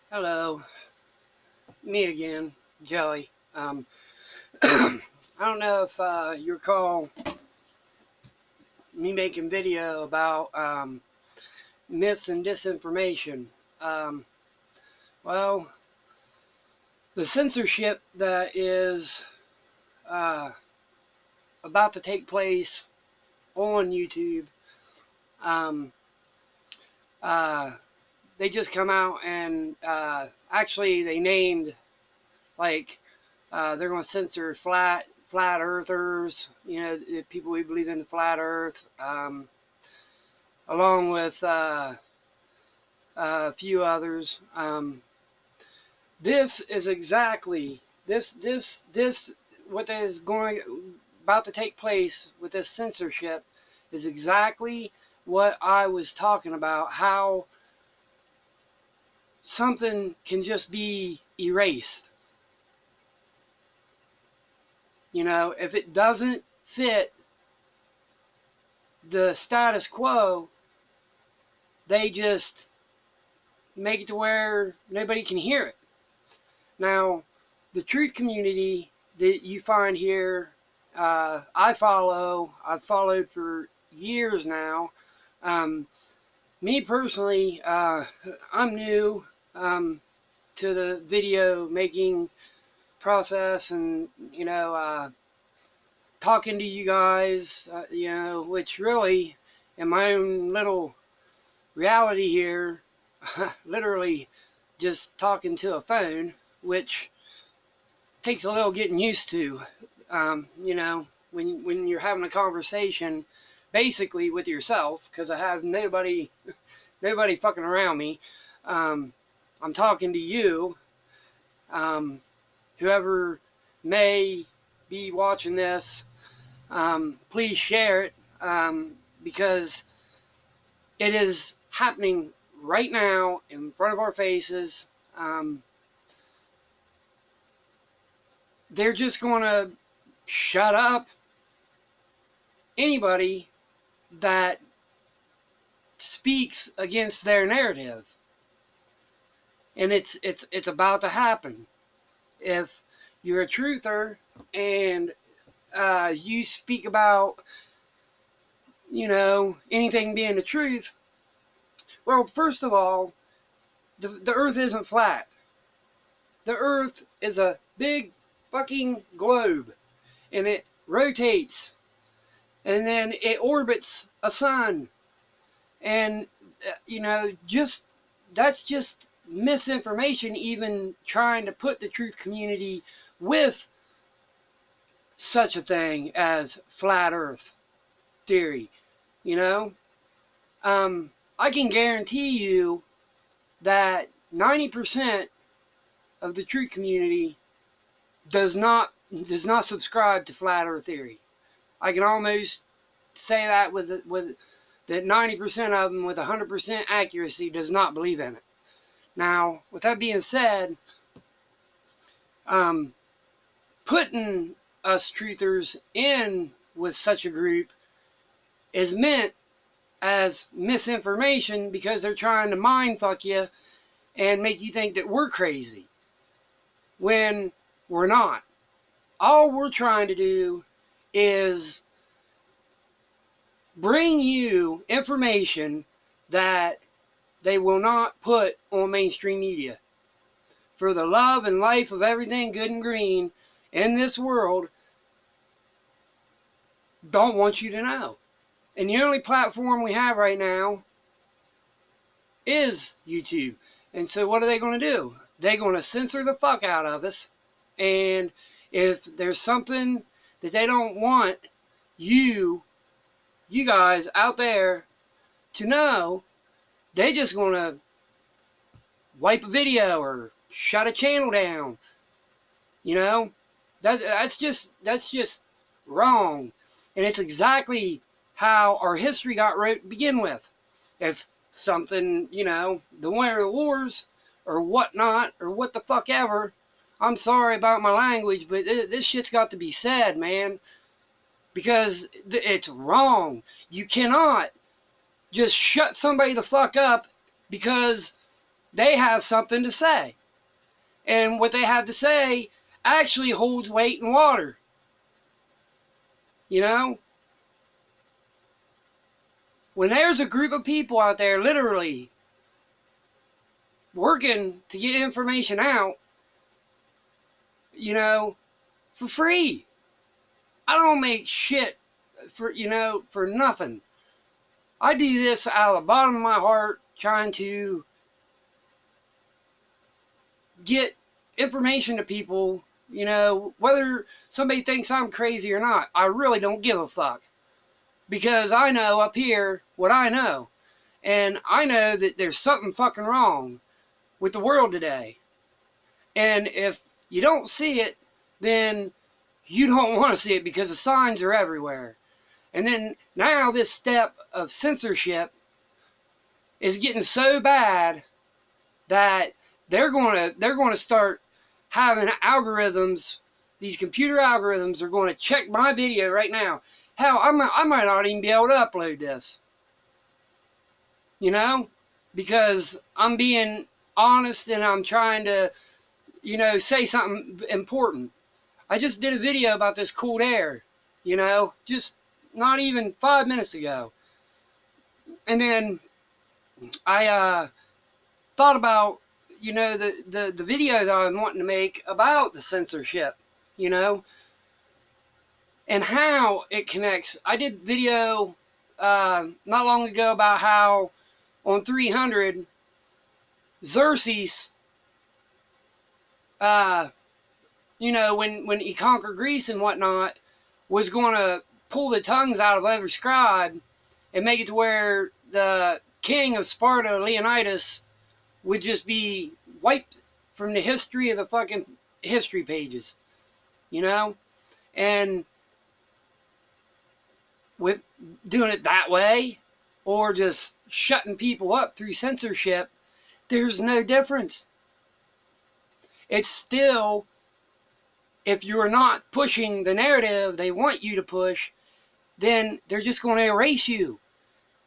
Hello, me again, Joey. I don't know if you recall me making video about myths and disinformation. Um, well, the censorship that is uh, about to take place on YouTube, um, uh, they just come out and actually they named like they're going to censor flat earthers, people who believe in the flat earth, along with a few others. This is exactly this what is going about to take place with this censorship is exactly what I was talking about. How something can just be erased. If it doesn't fit the status quo, they just make it to where nobody can hear it. Now, the truth community that you find here, I've followed for years now. Me personally, I'm new to the video making process, and talking to you guys, which really, in my own little reality here, literally just talking to a phone, which takes a little getting used to. When you're having a conversation, basically with yourself, because I have nobody fucking around me. I'm talking to you, whoever may be watching this. Please share it, because it is happening right now in front of our faces. They're just going to shut up anybody that speaks against their narrative, and it's about to happen. If you're a truther and you speak about anything being the truth, well, first of all, the earth isn't flat. The earth is a big fucking globe, and it rotates, and then it orbits a sun. And just that's just misinformation, even trying to put the truth community with such a thing as flat earth theory. I can guarantee you that 90% of the truth community does not subscribe to flat earth theory. I can almost say that with that 90% of them with 100% accuracy does not believe in it. Now, with that being said, putting us truthers in with such a group is meant as misinformation, because they're trying to mind fuck you and make you think that we're crazy when we're not. All we're trying to do is bring you information that they will not put on mainstream media. For the love and life of everything good and green in this world, don't want you to know. And the only platform we have right now is YouTube. And so what are they going to do? They're going to censor the fuck out of us. And if there's something that they don't want you guys out there to know, they just going to wipe a video or shut a channel down. That's just wrong. And it's exactly how our history got wrote to begin with. If something, the Winter of the Wars or whatnot, or what the fuck ever, I'm sorry about my language, but this shit's got to be said, man. Because it's wrong. You cannot just shut somebody the fuck up because they have something to say. And what they have to say actually holds weight in water. You know? When there's a group of people out there literally working to get information out, you know, for free. I don't make shit for, you know, for nothing. I do this out of the bottom of my heart, trying to get information to people, you know, whether somebody thinks I'm crazy or not. I really don't give a fuck. Because I know up here what I know. And I know that there's something fucking wrong with the world today. And if you don't see it, then you don't want to see it, because the signs are everywhere. And then now this step of censorship is getting so bad that they're going to start having algorithms. These computer algorithms are going to check my video right now. Hell, I might not even be able to upload this. You know? Because I'm being honest and I'm trying to, you know, say something important. I just did a video about this cooled air, you know, just not even 5 minutes ago. And then I thought about, you know, the video that I'm wanting to make about the censorship, you know, and how it connects. I did video not long ago about how on 300, Xerxes, you know, when he conquered Greece and whatnot, was going to pull the tongues out of every scribe and make it to where the king of Sparta, Leonidas, would just be wiped from the history of the fucking history pages, you know? And with doing it that way, or just shutting people up through censorship, there's no difference. It's still, if you're not pushing the narrative they want you to push, then they're just going to erase you.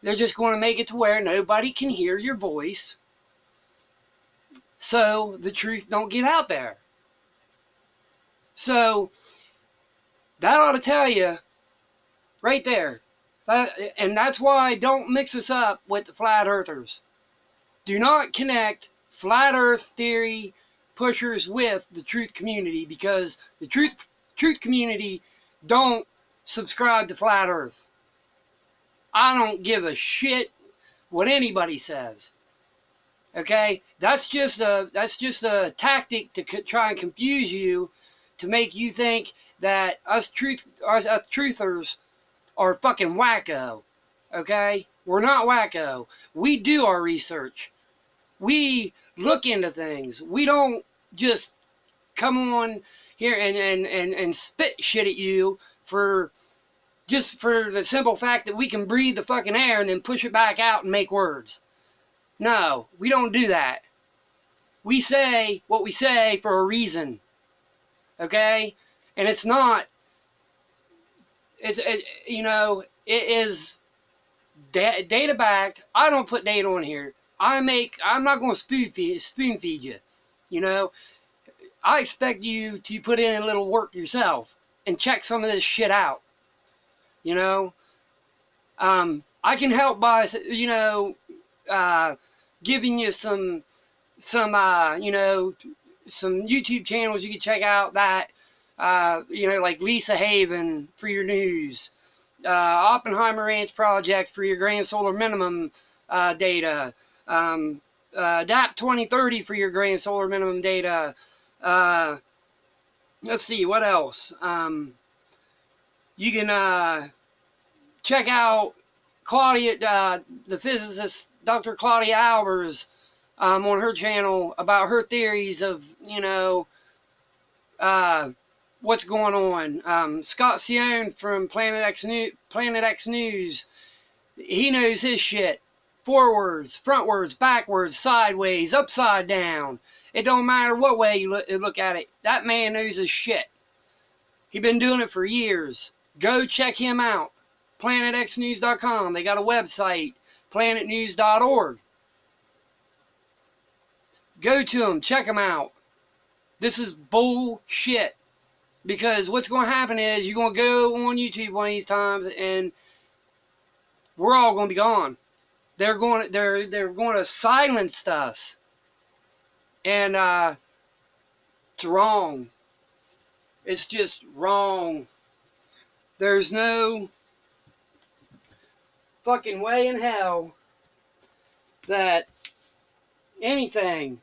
They're just going to make it to where nobody can hear your voice, so the truth don't get out there. So that ought to tell you right there. And that's why don't mix us up with the flat earthers. Do not connect flat earth theory pushers with the truth community, because the truth community don't subscribe to flat earth. I don't give a shit what anybody says. Okay, that's just a tactic to try and confuse you, to make you think that us truthers are fucking wacko. Okay, we're not wacko. We do our research. We look into things. We don't just come on here and spit shit at you for the simple fact that we can breathe the fucking air and then push it back out and make words. No, we don't do that. We say what we say for a reason. Okay? And it's not, you know, it is data backed. I don't put data on here. I'm not going to spoon feed you. You know, I expect you to put in a little work yourself and check some of this shit out. You know, I can help by, you know, giving you some you know, some YouTube channels you can check out that, you know, like Lisa Haven for your news, Oppenheimer Ranch Project for your grand solar minimum data, DAP 2030 for your grand solar minimum data. Let's see, what else? You can check out Claudia, the physicist, Dr. Claudia Albers, on her channel about her theories of, you know, what's going on. Scott Sion from Planet X News, he knows his shit. Forwards, frontwards, backwards, sideways, upside down. It don't matter what way you look at it. That man knows his shit. He's been doing it for years. Go check him out. PlanetXNews.com. They got a website, planetnews.org. Go to them, check them out. This is bullshit. Because what's going to happen is you're going to go on YouTube one of these times and we're all going to be gone. They're going to silence us. And it's wrong. It's just wrong. There's no fucking way in hell that anything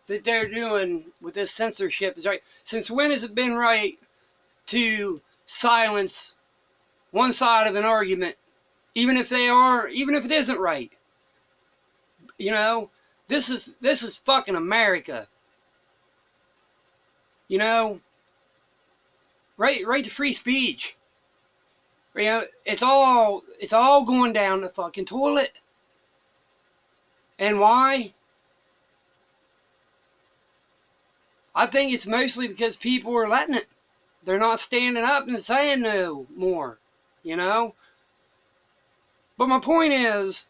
that they're doing with this censorship is right. Since when has it been right to silence one side of an argument, even if it isn't right? You know, this is fucking America. You know, right to free speech. You know, it's all going down the fucking toilet. And why? I think it's mostly because people are letting it. They're not standing up and saying no more, you know? But my point is,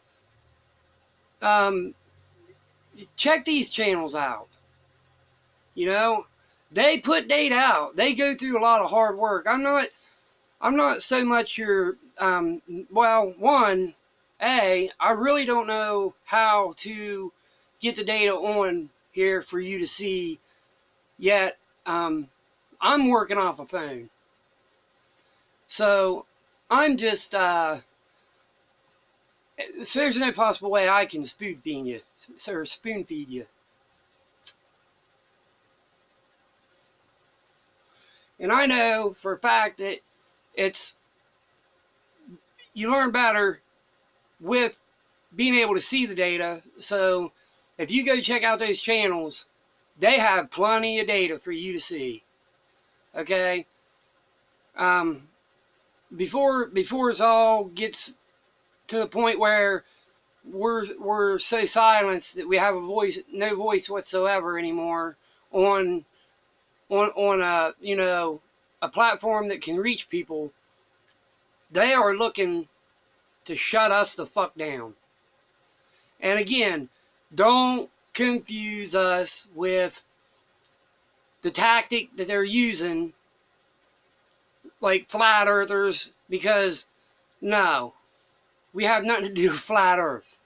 check these channels out. You know, they put data out. They go through a lot of hard work. I'm not so much your, well, I really don't know how to get the data on here for you to see yet. I'm working off a phone. So I'm just, so there's no possible way I can spoon feed you. And I know for a fact that you learn better with being able to see the data. So if you go check out those channels, they have plenty of data for you to see. Okay? Before it all gets to the point where we're so silenced that we have no voice whatsoever anymore on a, you know, a platform that can reach people, they are looking to shut us the fuck down. And again, don't confuse us with the tactic that they're using, like flat earthers, because no, we have nothing to do with flat earth.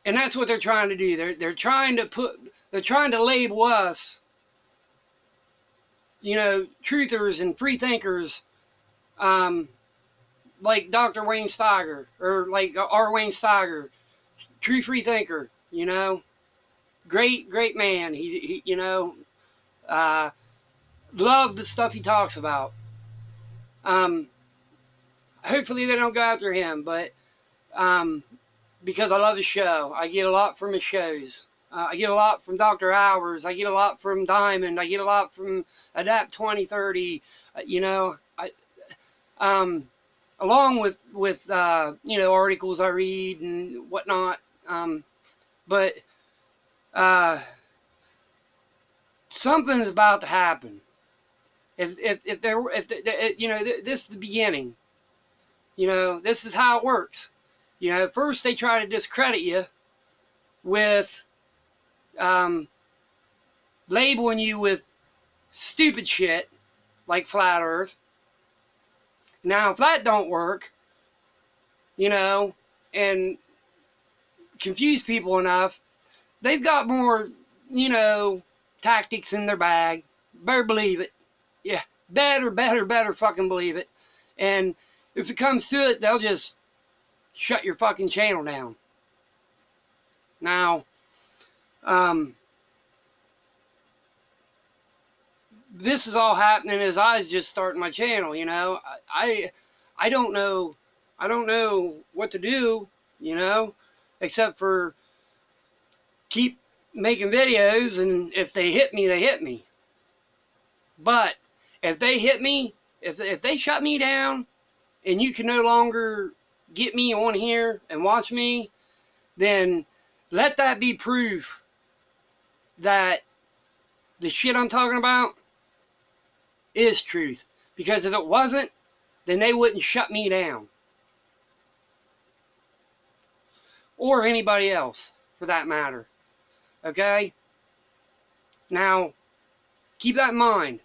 And that's what they're trying to do. They're trying to label us, you know, truthers and free thinkers, like Dr. Wayne Steiger, or like R. Wayne Steiger, true free thinker, you know, great man. He you know, love the stuff he talks about. Hopefully they don't go after him, but because I love his show, I get a lot from his shows. I get a lot from Dr. Hours. I get a lot from Diamond. I get a lot from Adapt 2030. You know, along with you know, articles I read and whatnot. But something's about to happen. If there, you know, this is the beginning. You know, this is how it works. You know, first they try to discredit you with labeling you with stupid shit like flat earth. Now, if that don't work, you know, and confuse people enough, they've got more, you know, tactics in their bag. Better believe it. Yeah, better fucking believe it. And if it comes to it, they'll just shut your fucking channel down. Now, this is all happening as I was just starting my channel, you know. I don't know what to do, you know, except for keep making videos, and if they hit me, they hit me. But if they hit me, if they shut me down and you can no longer get me on here and watch me, then let that be proof that the shit I'm talking about is truth. Because if it wasn't, then they wouldn't shut me down. or anybody else for that matter. Okay? Now, keep that in mind.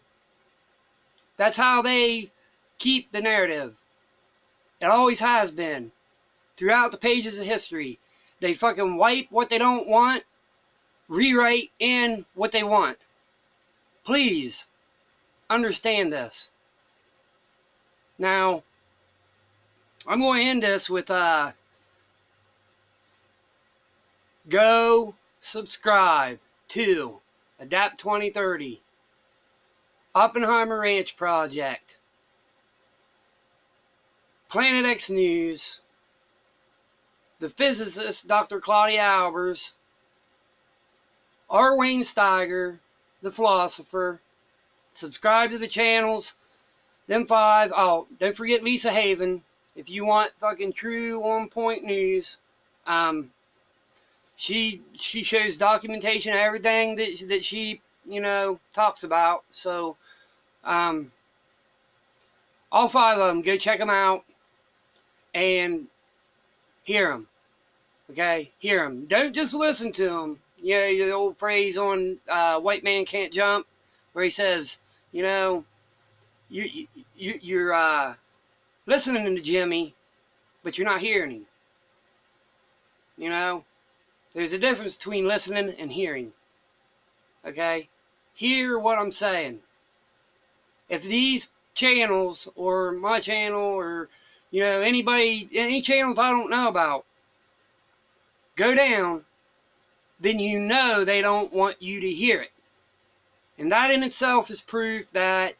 That's how they keep the narrative. It always has been. Throughout the pages of history. They fucking wipe what they don't want, rewrite in what they want. Please understand this. Now, I'm going to end this with go subscribe to Adapt 2030, Oppenheimer Ranch Project, Planet X News, the physicist Dr. Claudia Albers, R. Wayne Steiger, the philosopher. Subscribe to the channels. Them 5. Oh, don't forget Lisa Haven. If you want fucking true on-point news, she shows documentation of everything that she, you know, talks about. So, all 5 of them, go check them out and hear them. Okay, hear them. Don't just listen to them. You know, the old phrase on White Man Can't Jump, where he says, you know, you're listening to Jimmy, but you're not hearing him. You know, there's a difference between listening and hearing. Okay, hear what I'm saying. If these channels or my channel or, you know, any channels I don't know about go down, then you know they don't want you to hear it. And that in itself is proof that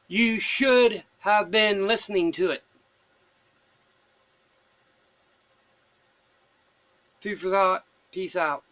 you should have been listening to it. Food for thought. Peace out.